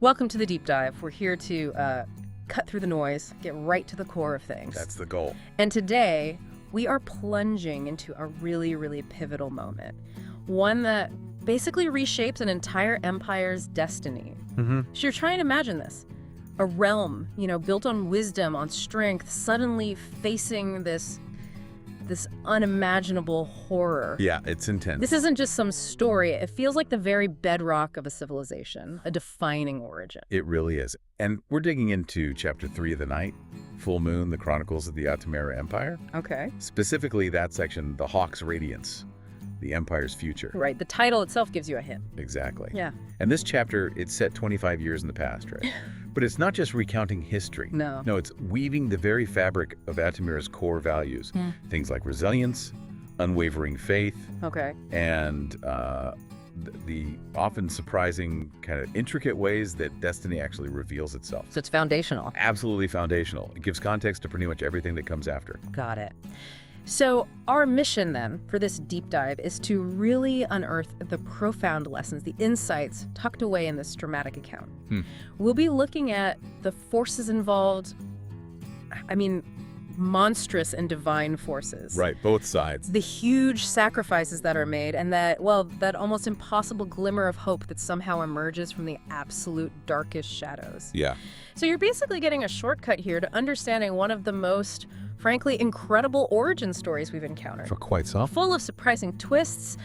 Welcome to the deep dive. We're here to cut through the noise, get right to the core of things. That's the goal. And today, we are plunging into a really, really pivotal moment. One that basically reshapes an entire empire's destiny. So you're trying to imagine this. A realm, built on wisdom, on strength, suddenly facing this unimaginable horror. Yeah, it's intense. This isn't just some story. It feels like the very bedrock of a civilization, a defining origin. It really is. And we're digging into Chapter 3 of the Night, Full Moon, the Chronicles of the Atamera Empire. Okay. Specifically that section, the Hawk's Radiance, the Empire's future. Right. The title itself gives you a hint. Exactly. Yeah. And this chapter, it's set 25 years in the past, right? But it's not just recounting history. No. No, it's weaving the very fabric of Atamera's core values. Things like resilience, unwavering faith, Okay. and the often surprising kind of intricate ways that destiny actually reveals itself. So it's foundational. Absolutely foundational. It gives context to pretty much everything that comes after. Got it. So our mission then for this deep dive is to really unearth the profound lessons, the insights tucked away in this dramatic account. We'll be looking at the forces involved, monstrous and divine forces. Right, both sides. The huge sacrifices that are made and that almost impossible glimmer of hope that somehow emerges from the absolute darkest shadows. Yeah. So you're basically getting a shortcut here to understanding one of the most, frankly, incredible origin stories we've encountered. For quite some. Full of surprising twists,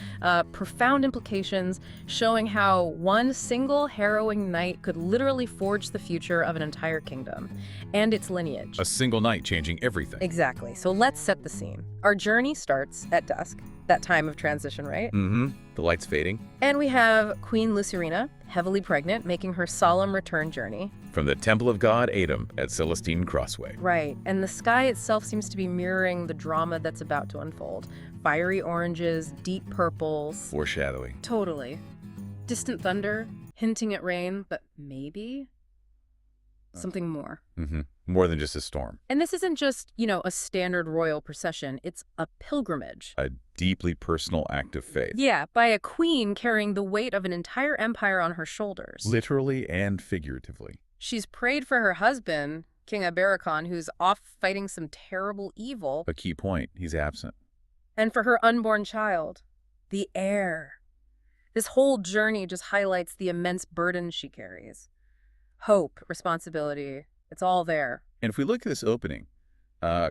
profound implications, showing how one single harrowing night could literally forge the future of an entire kingdom and its lineage. A single night changing everything. Exactly. So let's set the scene. Our journey starts at dusk, that time of transition, right? The light's fading. And we have Queen Lucerina, heavily pregnant, making her solemn return journey. From the Temple of God, Adam, at Celestine Crossway. Right, and the sky itself seems to be mirroring the drama that's about to unfold. Fiery oranges, deep purples. Foreshadowing. Totally. Distant thunder, hinting at rain, but maybe something more. More than just a storm. And this isn't just, a standard royal procession. It's a pilgrimage. A deeply personal act of faith. Yeah, by a queen carrying the weight of an entire empire on her shoulders. Literally and figuratively. She's prayed for her husband, King Ibericon, who's off fighting some terrible evil. A key point, he's absent. And for her unborn child, the heir. This whole journey just highlights the immense burden she carries. Hope, responsibility, it's all there. And if we look at this opening,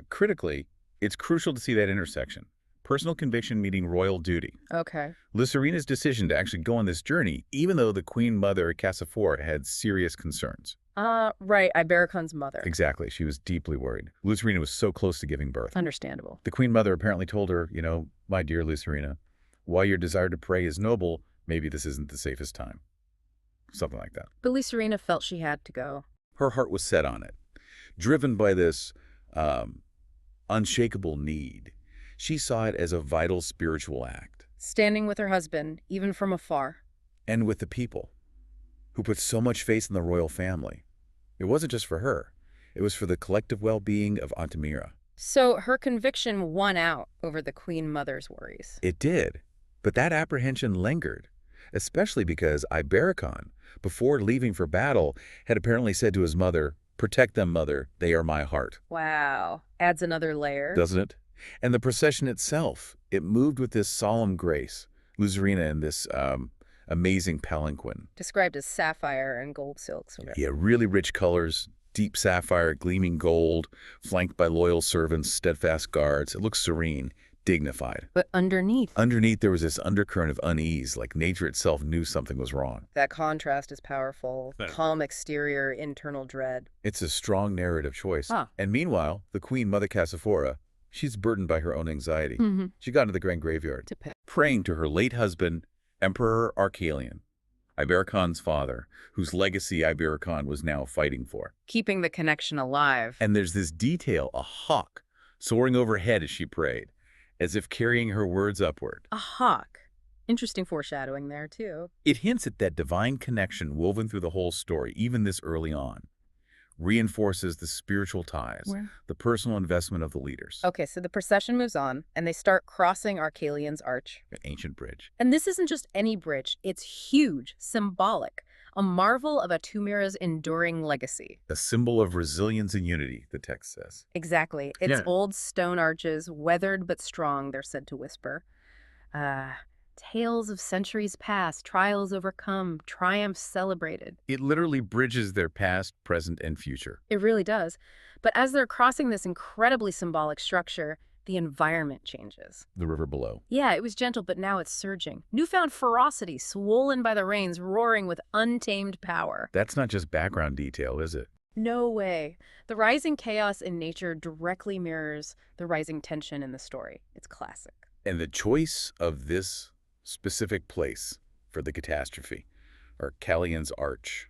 critically, it's crucial to see that intersection. Personal conviction meeting royal duty. Okay. Lucerina's decision to actually go on this journey, even though the Queen Mother, Cassiphora, had serious concerns. Right, Ibericon's mother. Exactly. She was deeply worried. Lucerina was so close to giving birth. Understandable. The Queen Mother apparently told her, my dear Lucerina, while your desire to pray is noble, maybe this isn't the safest time. Something like that. But Lucerina felt she had to go. Her heart was set on it, driven by this unshakable need. She saw it as a vital spiritual act. Standing with her husband, even from afar. And with the people, who put so much faith in the royal family. It wasn't just for her. It was for the collective well-being of Atamera. So her conviction won out over the Queen Mother's worries. It did, but that apprehension lingered, especially because Ibericon, before leaving for battle, had apparently said to his mother, "Protect them, mother, they are my heart." Wow. Adds another layer. Doesn't it? And the procession itself, it moved with this solemn grace. Lucerina in this amazing palanquin. Described as sapphire and gold silks. Yeah, really rich colors, deep sapphire, gleaming gold, flanked by loyal servants, steadfast guards. It looks serene, dignified. But underneath there was this undercurrent of unease, like nature itself knew something was wrong. that contrast is powerful. Calm exterior, internal dread. It's a strong narrative choice. Huh. And meanwhile, the Queen Mother Cassiphora, she's burdened by her own anxiety. She got into the Grand Graveyard, To pick. praying to her late husband, Emperor Archelion, Ibericon's father, whose legacy Ibericon was now fighting for. Keeping the connection alive. And there's this detail, a hawk, soaring overhead as she prayed, as if carrying her words upward. A hawk. Interesting foreshadowing there, too. It hints at that divine connection woven through the whole story, even this early on. Reinforces the spiritual ties, the personal investment of the leaders. Okay, so the procession moves on, and they start crossing Archelion's arch. An ancient bridge. And this isn't just any bridge. It's huge, symbolic. a marvel of Atumira's enduring legacy. A symbol of resilience and unity, the text says. Exactly. Its Yeah. old stone arches, weathered but strong, they're said to whisper. Tales of centuries past, trials overcome, triumphs celebrated. It literally bridges their past, present, and future. It really does. But as they're crossing this incredibly symbolic structure, the environment changes. The river below. Yeah, it was gentle, but now it's surging. Newfound ferocity, swollen by the rains, roaring with untamed power. That's not just background detail, is it? No way. The rising chaos in nature directly mirrors the rising tension in the story. It's classic. And the choice of this specific place for the catastrophe, or Calian's Arch,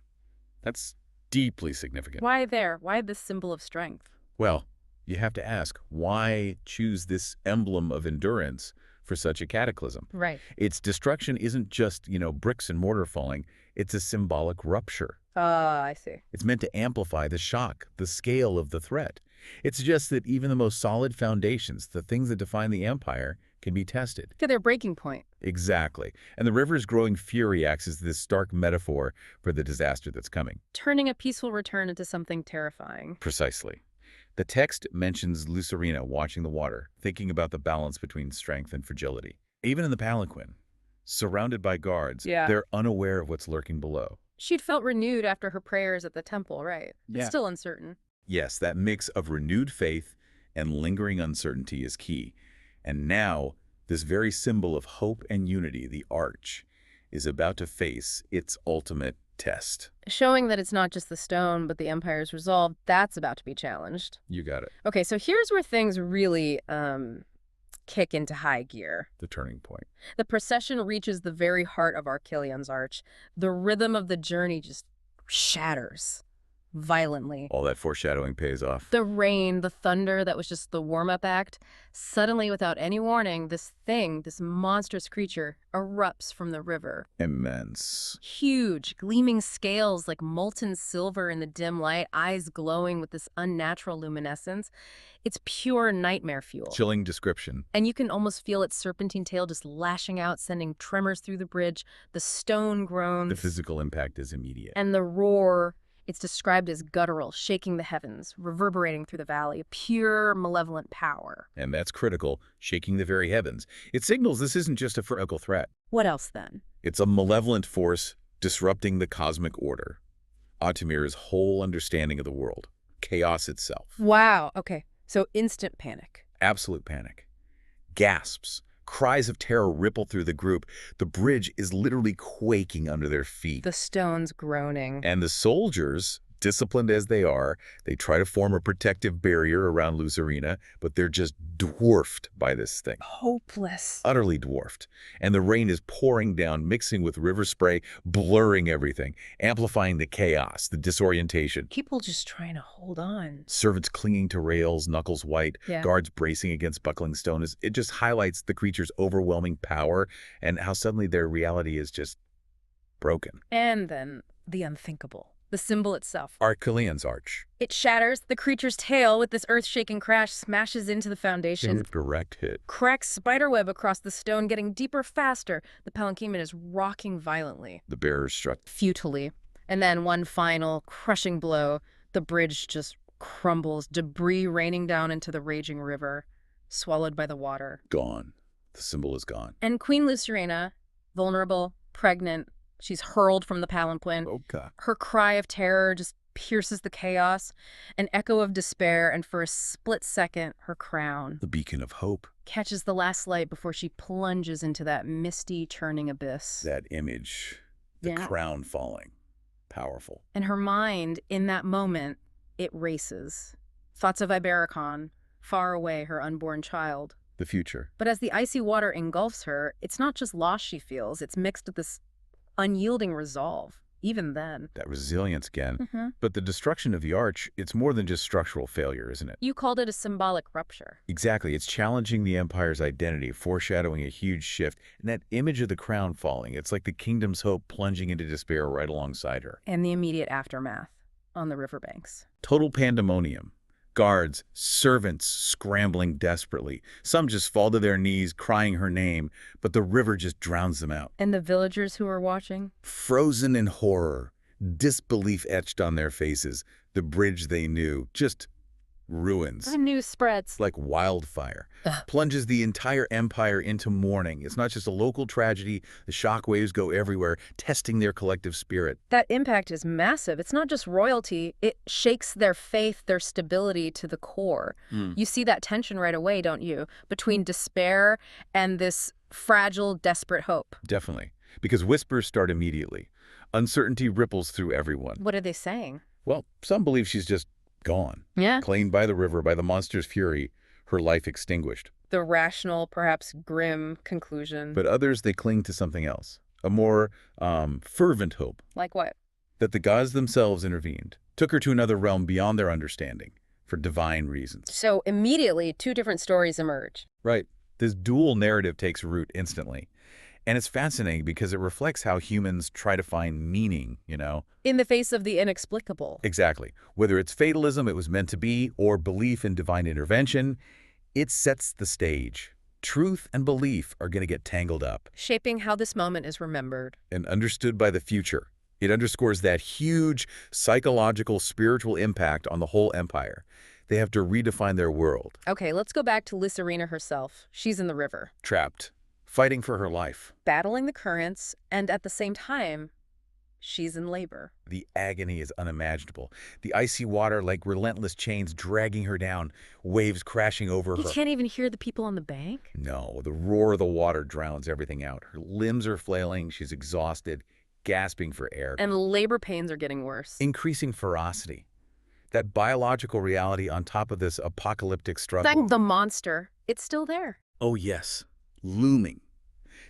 that's deeply significant. Why there? Why this symbol of strength? Well, you have to ask, why choose this emblem of endurance for such a cataclysm? Right. Its destruction isn't just, bricks and mortar falling. It's a symbolic rupture. I see. It's meant to amplify the shock, the scale of the threat. It's just that even the most solid foundations, the things that define the empire, can be tested. To their breaking point. Exactly. And the river's growing fury acts as this stark metaphor for the disaster that's coming. Turning a peaceful return into something terrifying. Precisely. The text mentions Lucerina watching the water, thinking about the balance between strength and fragility. Even in the palanquin, surrounded by guards, they're unaware of what's lurking below. She'd felt renewed after her prayers at the temple, right? Yeah. It's still uncertain. Yes, that mix of renewed faith and lingering uncertainty is key. And now, this very symbol of hope and unity, the arch, is about to face its ultimate test. Showing that it's not just the stone, but the empire's resolve, that's about to be challenged. You got it. Okay, so here's where things really kick into high gear. The turning point. The procession reaches the very heart of Archilion's Arch. The rhythm of the journey just shatters violently. All that foreshadowing pays off. The rain, the thunder that was just the warm-up act. Suddenly, without any warning, this monstrous creature, erupts from the river. Immense. Huge, gleaming scales like molten silver in the dim light, eyes glowing with this unnatural luminescence. It's pure nightmare fuel. Chilling description. And you can almost feel its serpentine tail just lashing out, sending tremors through the bridge. The stone groans. The physical impact is immediate. And the roar, it's described as guttural, shaking the heavens, reverberating through the valley, pure malevolent power. And that's critical, shaking the very heavens. It signals this isn't just a physical threat. What else then? It's a malevolent force disrupting the cosmic order. Atumira's whole understanding of the world. Chaos itself. Wow, okay. So instant panic. Absolute panic. Gasps. Cries of terror ripple through the group. The bridge is literally quaking under their feet. The stones groaning. And the soldiers, disciplined as they are, they try to form a protective barrier around Lucerina, but they're just dwarfed by this thing. Hopeless. Utterly dwarfed. And the rain is pouring down, mixing with river spray, blurring everything, amplifying the chaos, the disorientation. People just trying to hold on. Servants clinging to rails, knuckles white, Yeah. guards bracing against buckling stone. It just highlights the creature's overwhelming power and how suddenly their reality is just broken. And then the unthinkable. The symbol itself. Archilion's Arch. It shatters. The creature's tail, with this earth-shaking crash, smashes into the foundation. Direct hit. Cracks spiderweb across the stone, getting deeper faster. The palanquin is rocking violently. The bearers struck. Futilely. And then one final, crushing blow. The bridge just crumbles, debris raining down into the raging river, swallowed by the water. Gone. The symbol is gone. And Queen Lucerina, vulnerable, pregnant, she's hurled from the palanquin. Okay. Her cry of terror just pierces the chaos, an echo of despair, and for a split second, her crown The beacon of hope. catches the last light before she plunges into that misty, churning abyss. That image. The Yeah. crown falling. Powerful. And her mind, in that moment, it races. Thoughts of Ibericon, far away, her unborn child. The future. But as the icy water engulfs her, it's not just loss she feels, it's mixed with this unyielding resolve, even then. That resilience again. Mm-hmm. But the destruction of the arch, it's more than just structural failure, isn't it? You called it a symbolic rupture. Exactly. It's challenging the empire's identity, foreshadowing a huge shift. And that image of the crown falling, it's like the kingdom's hope plunging into despair right alongside her. And the immediate aftermath on the riverbanks. Total pandemonium. Guards, servants scrambling desperately. Some just fall to their knees, crying her name, but the river just drowns them out. And the villagers who are watching? Frozen in horror, disbelief etched on their faces, the bridge they knew, just ruins. The news spreads. Like wildfire, Ugh. plunges the entire empire into mourning. It's not just a local tragedy. The shockwaves go everywhere, testing their collective spirit. That impact is massive. It's not just royalty. It shakes their faith, their stability to the core. You see that tension right away, don't you? Between despair and this fragile, desperate hope. Definitely. Because whispers start immediately. Uncertainty ripples through everyone. What are they saying? Well, some believe she's just gone. Yeah. Claimed by the river, by the monster's fury, her life extinguished. The rational, perhaps grim conclusion. But others, they cling to something else. A more fervent hope. Like what? That the gods themselves intervened, took her to another realm beyond their understanding, for divine reasons. So immediately, two different stories emerge. Right. This dual narrative takes root instantly. And it's fascinating because it reflects how humans try to find meaning, you know? In the face of the inexplicable. Exactly. Whether it's fatalism, it was meant to be, or belief in divine intervention, it sets the stage. Truth and belief are going to get tangled up. Shaping how this moment is remembered. And understood by the future. It underscores that huge psychological, spiritual impact on the whole empire. They have to redefine their world. Okay, let's go back to Lyserina herself. She's in the river. Trapped. Fighting for her life. Battling the currents, and at the same time, she's in labor. The agony is unimaginable. The icy water like relentless chains dragging her down, waves crashing over her. You can't even hear the people on the bank? No, the roar of the water drowns everything out. Her limbs are flailing, she's exhausted, gasping for air. And labor pains are getting worse. Increasing ferocity. That biological reality on top of this apocalyptic struggle. Thank the monster. It's still there. Oh yes, looming.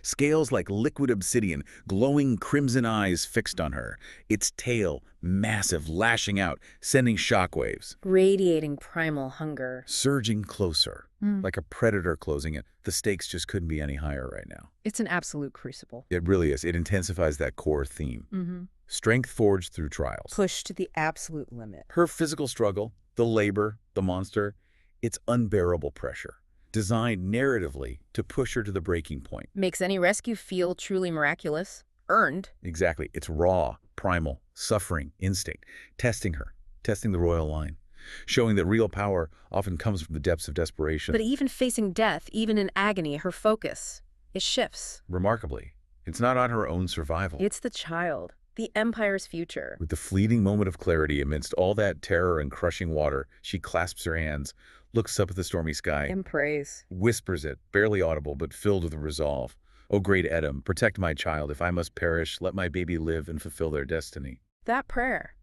Scales like liquid obsidian, glowing crimson eyes fixed on her. Its tail, massive, lashing out, sending shockwaves. Radiating primal hunger. Surging closer, like a predator closing in. The stakes just couldn't be any higher right now. It's an absolute crucible. It really is. It intensifies that core theme. Strength forged through trials. Pushed to the absolute limit. Her physical struggle, the labor, the monster, it's unbearable pressure. Designed narratively to push her to the breaking point. Makes any rescue feel truly miraculous. Earned. Exactly. It's raw, primal, suffering, instinct. Testing her, testing the royal line. Showing that real power often comes from the depths of desperation. But even facing death, even in agony, her focus, it shifts. Remarkably, it's not on her own survival. It's the child, the Empire's future. With the fleeting moment of clarity amidst all that terror and crushing water, she clasps her hands, looks up at the stormy sky, And praise. whispers it, barely audible but filled with resolve. O great Edom, protect my child. If I must perish, let my baby live and fulfill their destiny. That prayer,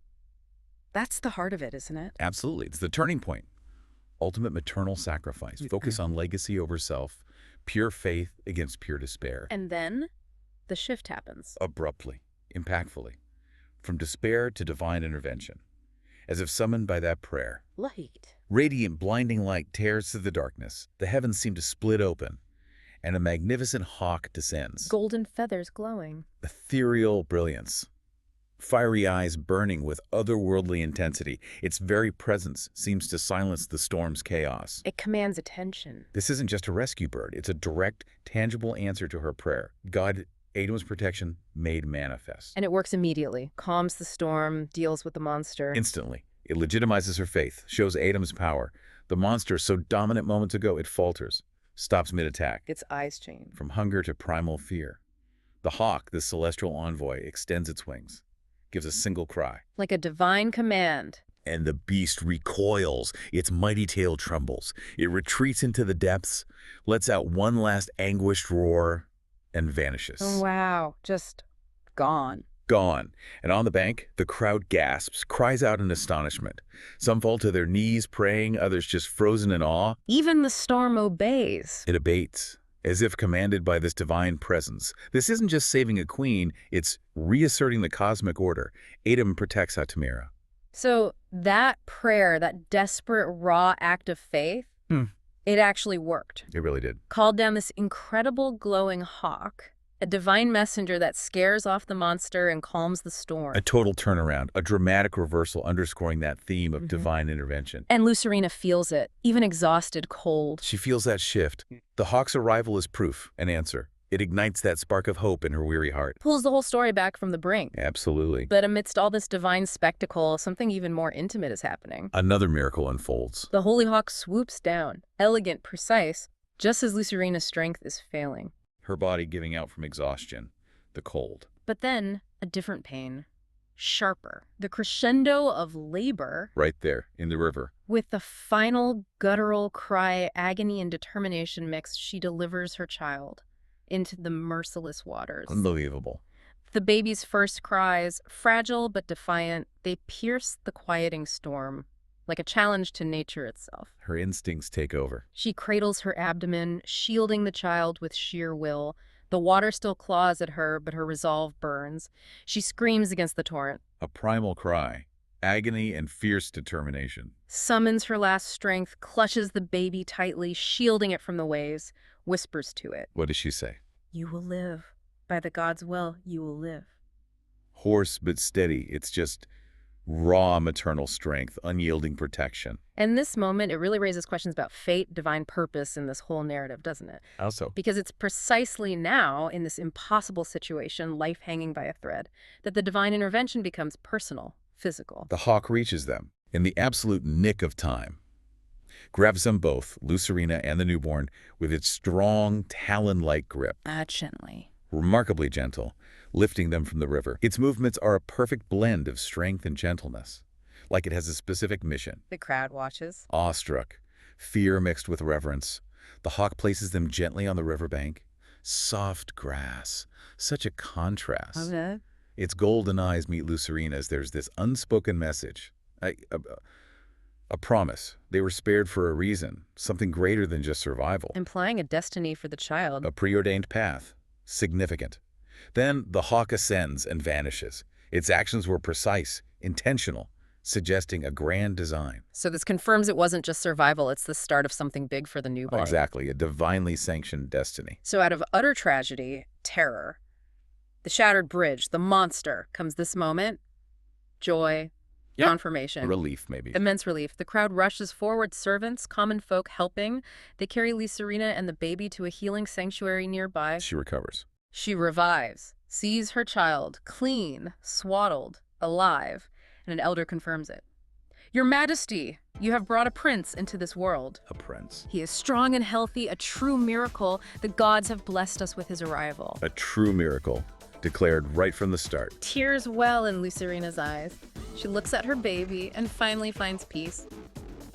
that's the heart of it, isn't it? Absolutely. It's the turning point. Ultimate maternal sacrifice. Focus on legacy over self. Pure faith against pure despair. And then the shift happens. Abruptly, impactfully. From despair to divine intervention. As if summoned by that prayer. Light. Radiant, blinding light tears through the darkness. The heavens seem to split open. And a magnificent hawk descends. Golden feathers glowing. Ethereal brilliance. Fiery eyes burning with otherworldly intensity. Its very presence seems to silence the storm's chaos. It commands attention. This isn't just a rescue bird. It's a direct, tangible answer to her prayer. God, Adam's protection made manifest. And it works immediately. Calms the storm, deals with the monster. Instantly. It legitimizes her faith, shows Adam's power. The monster, so dominant moments ago, it falters, stops mid-attack. Its eyes change. From hunger to primal fear. The hawk, this celestial envoy, extends its wings, gives a single cry. Like a divine command. And the beast recoils. Its mighty tail trembles. It retreats into the depths, lets out one last anguished roar, and vanishes. Oh, wow. Just gone. Gone. And on the bank, the crowd gasps, cries out in astonishment. Some fall to their knees praying, others just frozen in awe. Even the storm obeys. It abates, as if commanded by this divine presence. This isn't just saving a queen, it's reasserting the cosmic order. Adam protects Altamira. So that prayer, that desperate, raw act of faith, it actually worked. It really did. Called down this incredible glowing hawk, a divine messenger that scares off the monster and calms the storm. A total turnaround, a dramatic reversal underscoring that theme of divine intervention. And Lyserina feels it, even exhausted, cold. She feels that shift. The hawk's arrival is proof, an answer. It ignites that spark of hope in her weary heart. Pulls the whole story back from the brink. Absolutely. But amidst all this divine spectacle, something even more intimate is happening. Another miracle unfolds. The Holy Hawk swoops down, elegant, precise, just as Lucerina's strength is failing. Her body giving out from exhaustion, the cold. But then, a different pain. Sharper. The crescendo of labor. Right there, in the river. With the final guttural cry, agony and determination mixed, she delivers her child into the merciless waters. Unbelievable. The baby's first cries, fragile but defiant, they pierce the quieting storm, like a challenge to nature itself. Her instincts take over. She cradles her abdomen, shielding the child with sheer will. The water still claws at her, but her resolve burns. She screams against the torrent. A primal cry, agony and fierce determination. Summons her last strength, clutches the baby tightly, shielding it from the waves, whispers to it. What does she say? You will live. By the God's will, you will live. Hoarse but steady. It's just raw maternal strength, unyielding protection. And this moment, it really raises questions about fate, divine purpose in this whole narrative, doesn't it? How so? Because it's precisely now, in this impossible situation, life hanging by a thread, that the divine intervention becomes personal, physical. The hawk reaches them in the absolute nick of time. Grabs them both, Lucerina and the newborn, with its strong, talon-like grip. Gently. Remarkably gentle, lifting them from the river. Its movements are a perfect blend of strength and gentleness, like it has a specific mission. The crowd watches. Awestruck, fear mixed with reverence, the hawk places them gently on the riverbank. Soft grass, such a contrast. Okay. Its golden eyes meet Lucerina's. There's this unspoken message, a promise. They were spared for a reason, something greater than just survival. Implying a destiny for the child. A preordained path, significant. Then the hawk ascends and vanishes. Its actions were precise, intentional, suggesting a grand design. So this confirms it wasn't just survival, it's the start of something big for the newborn. Exactly, a divinely sanctioned destiny. So out of utter tragedy, terror, the shattered bridge, the monster, comes this moment. Joy, confirmation. Relief, maybe. Immense relief. The crowd rushes forward, servants, common folk helping. They carry Lucerina and the baby to a healing sanctuary nearby. She recovers. She revives, sees her child, clean, swaddled, alive, and an elder confirms it. Your Majesty, you have brought a prince into this world. A prince. He is strong and healthy, a true miracle. The gods have blessed us with his arrival. A true miracle, declared right from the start. Tears well in Lucerina's eyes. She looks at her baby and finally finds peace.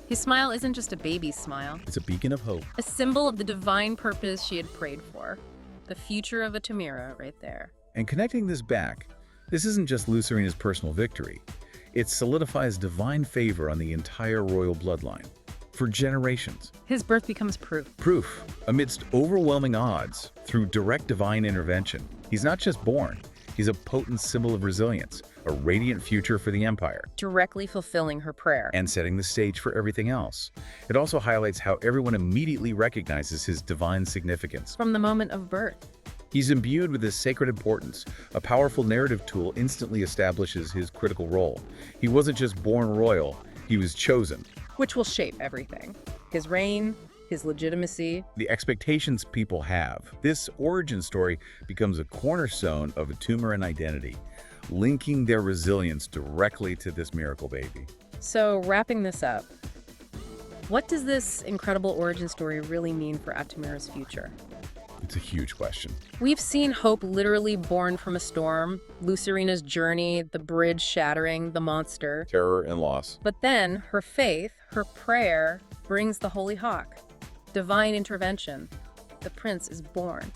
His smile isn't just a baby's smile. It's a beacon of hope. A symbol of the divine purpose she had prayed for. The future of Atumira right there. And connecting this back, this isn't just Lucerina's personal victory. It solidifies divine favor on the entire royal bloodline. For generations. His birth becomes proof. Proof, amidst overwhelming odds, through direct divine intervention. He's not just born, he's a potent symbol of resilience, a radiant future for the Empire. Directly fulfilling her prayer. And setting the stage for everything else. It also highlights how everyone immediately recognizes his divine significance. From the moment of birth. He's imbued with this sacred importance. A powerful narrative tool instantly establishes his critical role. He wasn't just born royal, he was chosen. Which will shape everything. His reign, his legitimacy. The expectations people have. This origin story becomes a cornerstone of Atumaran identity, linking their resilience directly to this miracle baby. So, wrapping this up, what does this incredible origin story really mean for Atumira's future? It's a huge question. We've seen hope literally born from a storm, Lucerina's journey, the bridge shattering, the monster. Terror and loss. But then her faith, her prayer, brings the Holy Hawk. Divine intervention. The prince is born.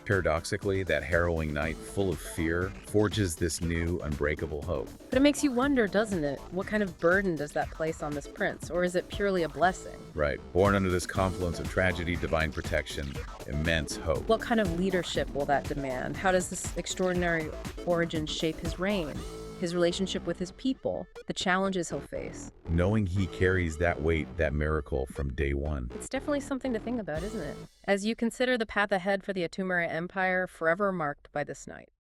Paradoxically, that harrowing night, full of fear, forges this new, unbreakable hope. But it makes you wonder, doesn't it? What kind of burden does that place on this prince? Or is it purely a blessing? Right. Born under this confluence of tragedy, divine protection, immense hope. What kind of leadership will that demand? How does this extraordinary origin shape his reign? His relationship with his people, the challenges he'll face. Knowing he carries that weight, that miracle from day one. It's definitely something to think about, isn't it? As you consider the path ahead for the Atumara Empire, forever marked by this night.